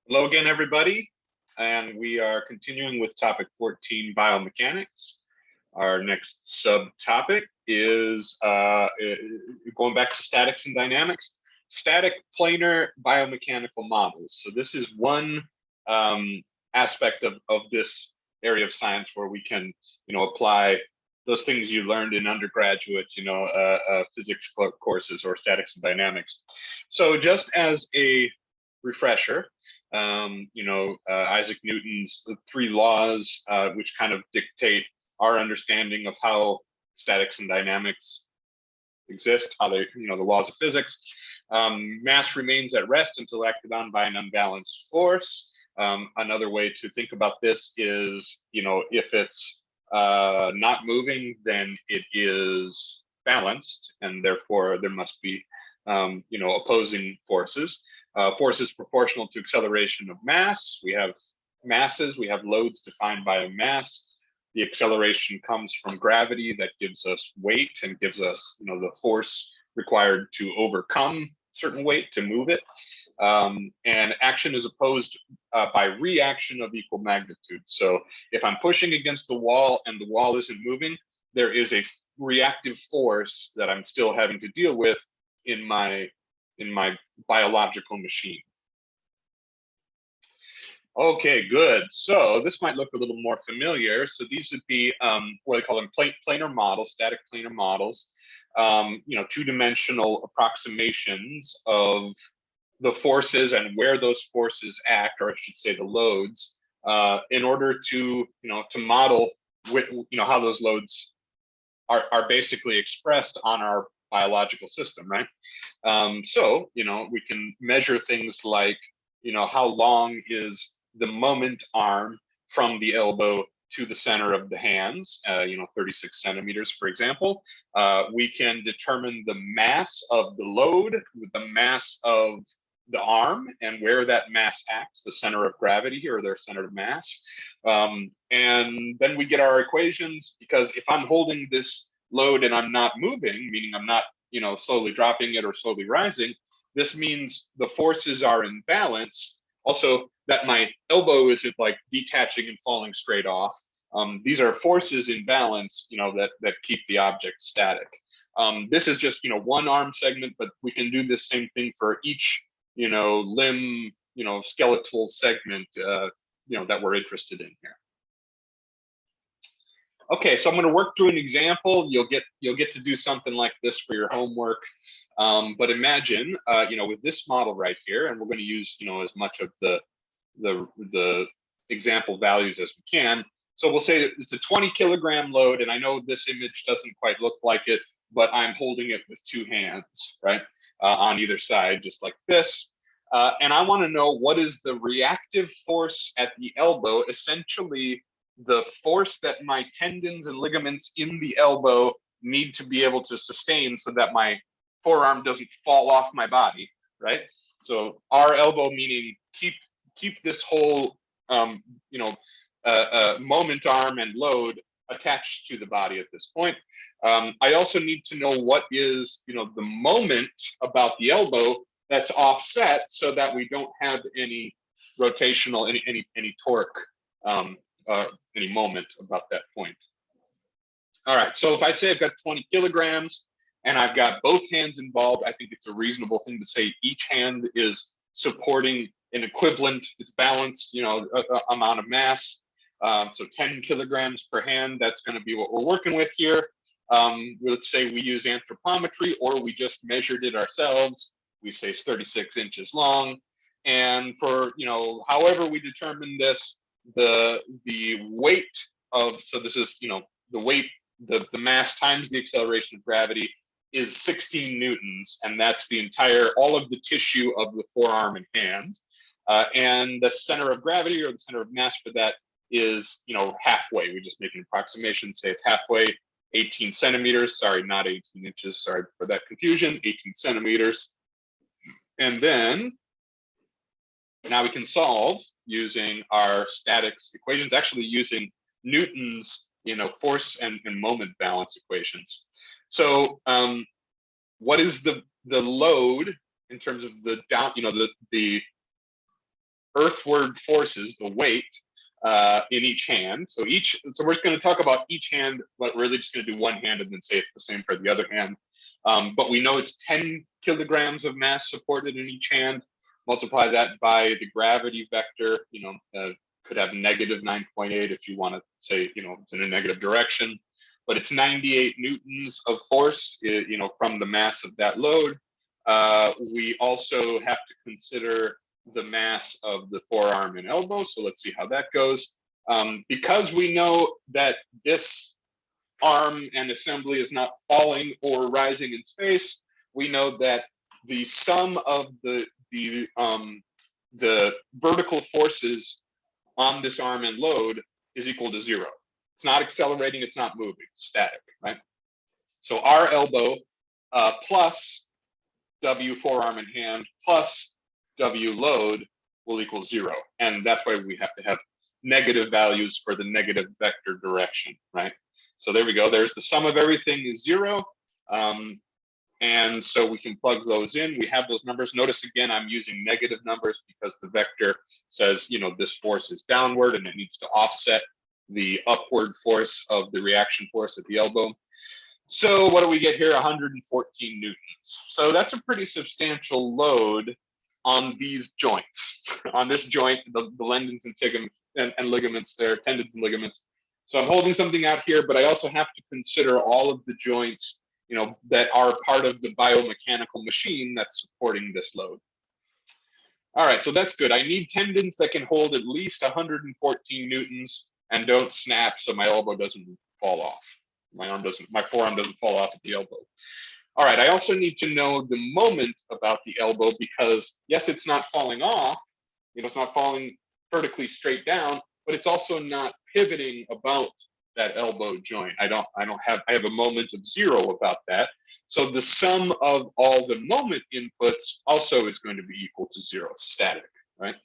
Hello again, everybody. And we are continuing with topic 14, biomechanics. Our next subtopic is going back to statics and dynamics, static planar biomechanical models. So this is one aspect of this area of science where we can, apply those things you learned in undergraduate, physics courses or statics and dynamics. So just as a refresher, Isaac Newton's the three laws, which kind of dictate our understanding of how statics and dynamics exist, how they, the laws of physics. Mass remains at rest until acted on by an unbalanced force. Another way to think about this is, if it's not moving, then it is balanced, and therefore there must be, opposing forces. Force is proportional to acceleration of mass. We have masses, we have loads defined by a mass. The acceleration comes from gravity that gives us weight and gives us, the force required to overcome certain weight to move it. And action is opposed by reaction of equal magnitude. So if I'm pushing against the wall and the wall isn't moving, there is a reactive force that I'm still having to deal with in my biological machine. Okay, good. So this might look a little more familiar. So these would be what I call them planar models, static planar models, two-dimensional approximations of the forces and where those forces act, or I should say the loads, in order to, to model how those loads are basically expressed on our biological system, right? So, we can measure things like, how long is the moment arm from the elbow to the center of the hands, 36 centimeters, for example. We can determine the mass of the load with the mass of the arm and where that mass acts, the center of gravity or their center of mass. And then we get our equations, because if I'm holding this load and I'm not moving, meaning I'm not, slowly dropping it or slowly rising, this means the forces are in balance. Also, that my elbow isn't like detaching and falling straight off. These are forces in balance, that keep the object static. This is just, one arm segment, but we can do the same thing for each, limb, skeletal segment, that we're interested in here. Okay, so I'm going to work through an example. You'll get to do something like this for your homework. But imagine, with this model right here, and we're going to use, as much of the example values as we can. So we'll say it's a 20 kilogram load, and I know this image doesn't quite look like it, but I'm holding it with two hands, right, on either side, just like this. And I want to know what is the reactive force at the elbow, essentially the force that my tendons and ligaments in the elbow need to be able to sustain so that my forearm doesn't fall off my body, right? So our elbow meaning keep this whole moment arm and load attached to the body at this point. I also need to know what is, the moment about the elbow that's offset so that we don't have any rotational, any torque, any moment about that point. All right, so if I say I've got 20 kilograms and I've got both hands involved, I think it's a reasonable thing to say each hand is supporting an equivalent, it's balanced, amount of mass. So 10 kilograms per hand, that's going to be what we're working with here. Let's say we use anthropometry, or we just measured it ourselves. We say it's 36 inches long. And for, however we determine this, the weight of, so this is, the weight, the mass times the acceleration of gravity is 16 newtons, and that's the entire, all of the tissue of the forearm and hand. And the center of gravity, or the center of mass for that, is, halfway. We just make an approximation, say it's halfway, 18 centimeters, sorry, not 18 inches, sorry for that confusion, 18 centimeters. And then now we can solve using our statics equations, actually using Newton's, force and moment balance equations. So what is the load in terms of the down, the earthward forces, the weight, in each hand. So we're going to talk about each hand, but we're really just going to do one hand and then say it's the same for the other hand. But we know it's 10 kilograms of mass supported in each hand. Multiply that by the gravity vector, could have negative 9.8 if you want to say, it's in a negative direction, but it's 98 newtons of force, from the mass of that load. We also have to consider the mass of the forearm and elbow. So let's see how that goes. Because we know that this arm and assembly is not falling or rising in space, we know that the sum of the vertical forces on this arm and load is equal to 0. It's not accelerating, it's not moving, it's static, right? So our elbow plus W forearm and hand plus W load will equal 0. And that's why we have to have negative values for the negative vector direction, right? So there we go. There's the sum of everything is 0. And so we can plug those in. We have those numbers. Notice again, I'm using negative numbers because the vector says, this force is downward and it needs to offset the upward force of the reaction force at the elbow. So what do we get here? 114 newtons. So that's a pretty substantial load on these joints. On this joint, the tendons and ligaments there, tendons and ligaments. So I'm holding something out here, but I also have to consider all of the joints, that are part of the biomechanical machine that's supporting this load. All right, so that's good. I need tendons that can hold at least 114 newtons and don't snap so my elbow doesn't fall off. My forearm doesn't fall off at the elbow. All right, I also need to know the moment about the elbow because yes, it's not falling off, it's not falling vertically straight down, but it's also not pivoting about that elbow joint. I have a moment of 0 about that. So the sum of all the moment inputs also is going to be equal to 0, static, right?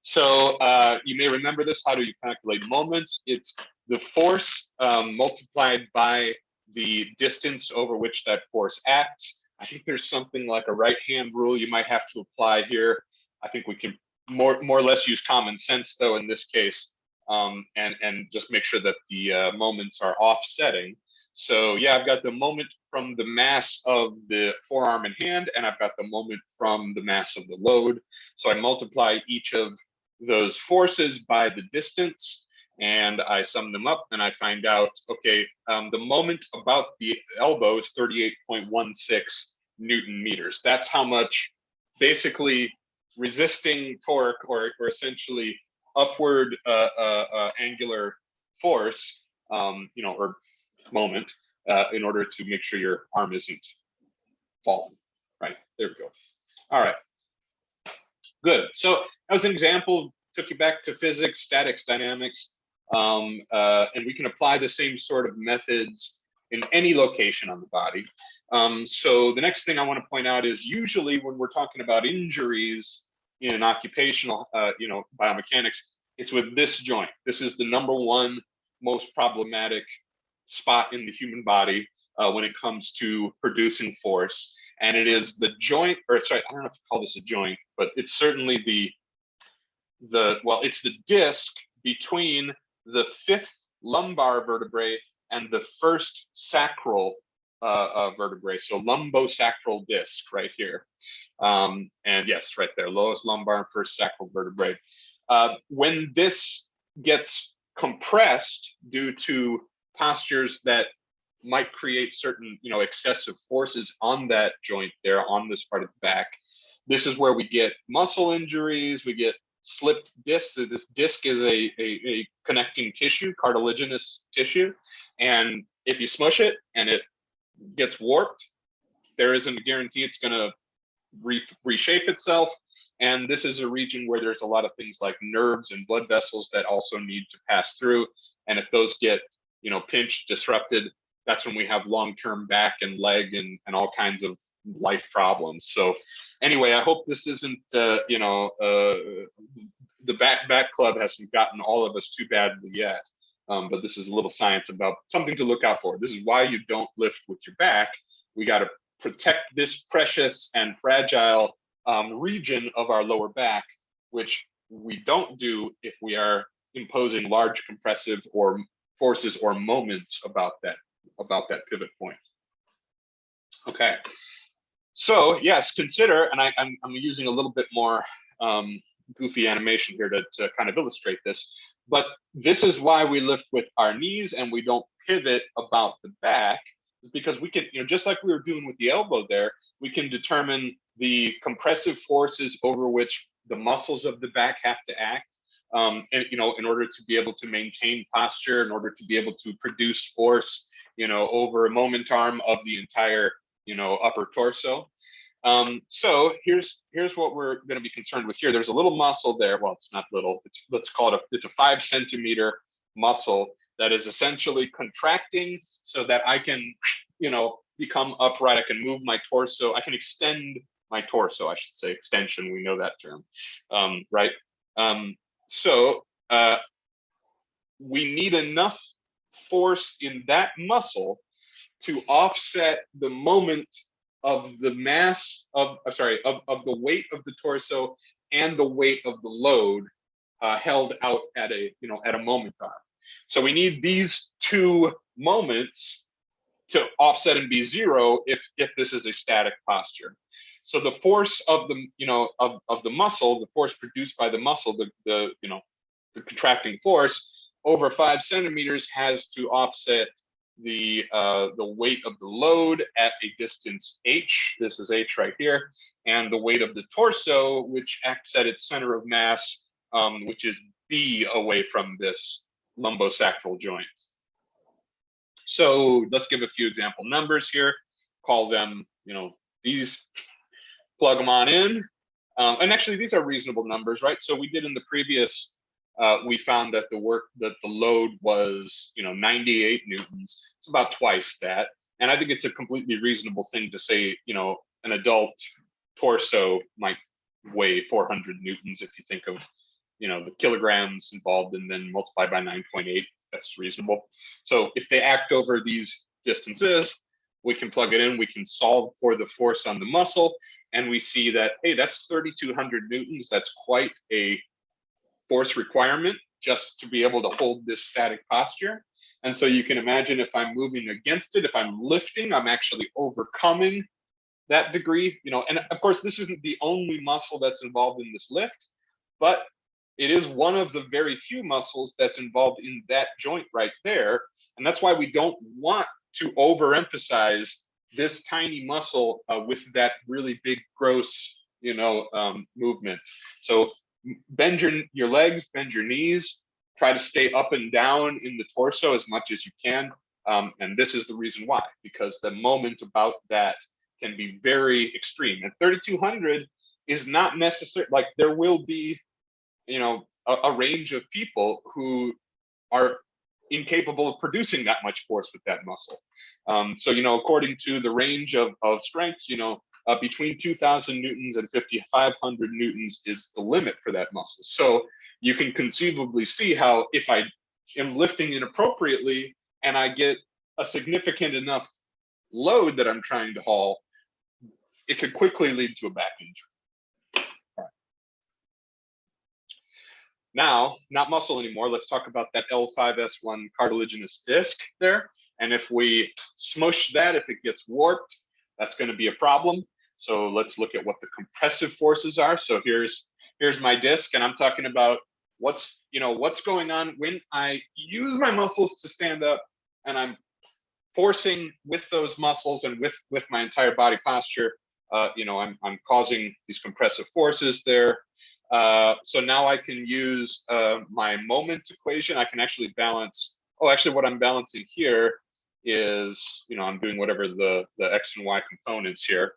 So you may remember this. How do you calculate moments? It's the force multiplied by the distance over which that force acts. I think there's something like a right-hand rule you might have to apply here. I think we can more or less use common sense though in this case, and just make sure that the moments are offsetting. So yeah, I've got the moment from the mass of the forearm and hand, and I've got the moment from the mass of the load. So I multiply each of those forces by the distance, and I sum them up, and I find out, okay, the moment about the elbow is 38.16 Newton meters. That's how much basically resisting torque or essentially upward angular force, or moment, in order to make sure your arm isn't falling. Right, there we go. All right, good. So that was an example, took you back to physics, statics, dynamics, and we can apply the same sort of methods in any location on the body. So the next thing I want to point out is usually when we're talking about injuries in occupational, biomechanics, it's with this joint. This is the #1 most problematic spot in the human body when it comes to producing force. And it is the joint, or sorry, I don't know if to call this a joint, but it's certainly it's the disc between the 5th lumbar vertebrae and the 1st sacral vertebrae. So lumbosacral disc right here. And yes, right there, lowest lumbar and 1st sacral vertebrae. When this gets compressed due to postures that might create certain, excessive forces on that joint there on this part of the back, this is where we get muscle injuries, we get slipped discs. So this disc is a connecting tissue, cartilaginous tissue. And if you smush it and it gets warped, there isn't a guarantee it's going to reshape itself. And this is a region where there's a lot of things like nerves and blood vessels that also need to pass through. And if those get, pinched, disrupted, that's when we have long-term back and leg and all kinds of life problems. So anyway, I hope this isn't, the back club hasn't gotten all of us too badly yet. But this is a little science about something to look out for. This is why you don't lift with your back. We got to protect this precious and fragile region of our lower back which we don't do if we are imposing large compressive or forces or moments about that pivot point. Okay, so yes, consider, and I'm using a little bit more goofy animation here to kind of illustrate this, but this is why we lift with our knees and we don't pivot about the back, is because we can, just like we were doing with the elbow there, we can determine the compressive forces over which the muscles of the back have to act, and in order to be able to maintain posture, in order to be able to produce force, over a moment arm of the entire, upper torso. So here's what we're going to be concerned with here. There's a little muscle there. Well, it's not little. Let's call it it's a 5 centimeter muscle that is essentially contracting so that I can, become upright. I can move my torso. I can extend my torso. I should say extension. We know that term, right? So we need enough force in that muscle to offset the moment of the mass of the weight of the torso and the weight of the load held out at a moment arm. So we need these two moments to offset and be zero if this is a static posture. So the force of the of the muscle, the force produced by the muscle, the contracting force over 5 centimeters has to offset the weight of the load at a distance h. This is h right here, and the weight of the torso, which acts at its center of mass, which is b away from this lumbosacral joint. So let's give a few example numbers here. Call them, these. Plug them on in, and actually these are reasonable numbers, right? So we did in the previous. We found that the load was 98 newtons. It's about twice that, and I think it's a completely reasonable thing to say. An adult torso might weigh 400 newtons if you think of the kilograms involved, and then multiply by 9.8. That's reasonable. So if they act over these distances, we can plug it in. We can solve for the force on the muscle, and we see that, hey, that's 3,200 newtons. That's quite a force requirement just to be able to hold this static posture. And so you can imagine if I'm moving against it, if I'm lifting, I'm actually overcoming that degree. And of course, this isn't the only muscle that's involved in this lift, but it is one of the very few muscles that's involved in that joint right there. And that's why we don't want to overemphasize this tiny muscle with that really big, gross, movement. So bend your legs, bend your knees, try to stay up and down in the torso as much as you can. And this is the reason why, because the moment about that can be very extreme. And 3,200 is not necessary. Like there will be, a range of people who are incapable of producing that much force with that muscle. So, according to the range of strengths, between 2,000 newtons and 5,500 newtons is the limit for that muscle. So you can conceivably see how if I am lifting inappropriately and I get a significant enough load that I'm trying to haul, it could quickly lead to a back injury. Now, not muscle anymore. Let's talk about that L5S1 cartilaginous disc there. And if we smush that, if it gets warped, that's going to be a problem. So let's look at what the compressive forces are. So here's my disc, and I'm talking about what's going on when I use my muscles to stand up, and I'm forcing with those muscles and with my entire body posture. I'm causing these compressive forces there. So now I can use my moment equation. I can actually balance. Oh, actually, what I'm balancing here is, I'm doing whatever the X and Y components here.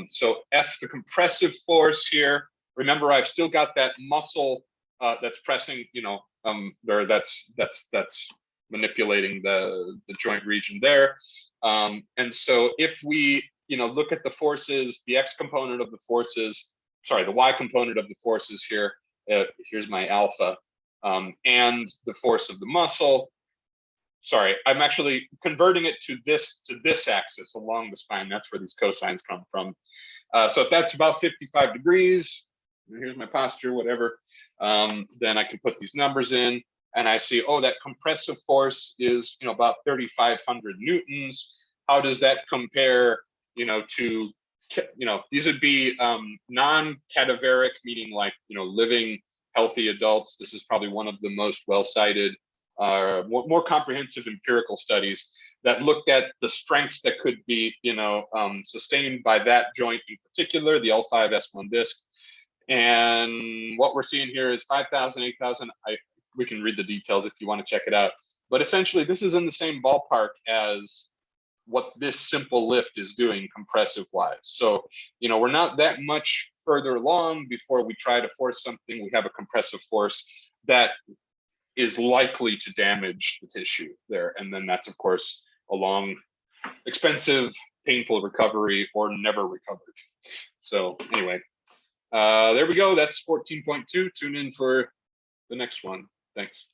So F, the compressive force here. Remember, I've still got that muscle that's pressing, or that's manipulating the joint region there. And so if we, look at the forces, the X component of the forces, the Y component of the forces here, here's my alpha, and the force of the muscle. Sorry, I'm actually converting it to this axis along the spine. That's where these cosines come from. So if that's about 55 degrees, here's my posture, whatever. Then I can put these numbers in, and I see, oh, that compressive force is, about 3,500 newtons. How does that compare, to, these would be non-cadaveric, meaning like, living healthy adults. This is probably one of the most well-cited, more comprehensive empirical studies that looked at the strengths that could be, sustained by that joint in particular, the L5-S1 disc. And what we're seeing here is 5,000, 8,000. We can read the details if you want to check it out. But essentially, this is in the same ballpark as what this simple lift is doing compressive wise. So, we're not that much further along before we try to force something. We have a compressive force that is likely to damage the tissue there. And then that's, of course, a long, expensive, painful recovery or never recovered. So anyway, there we go. That's 14.2. Tune in for the next one. Thanks.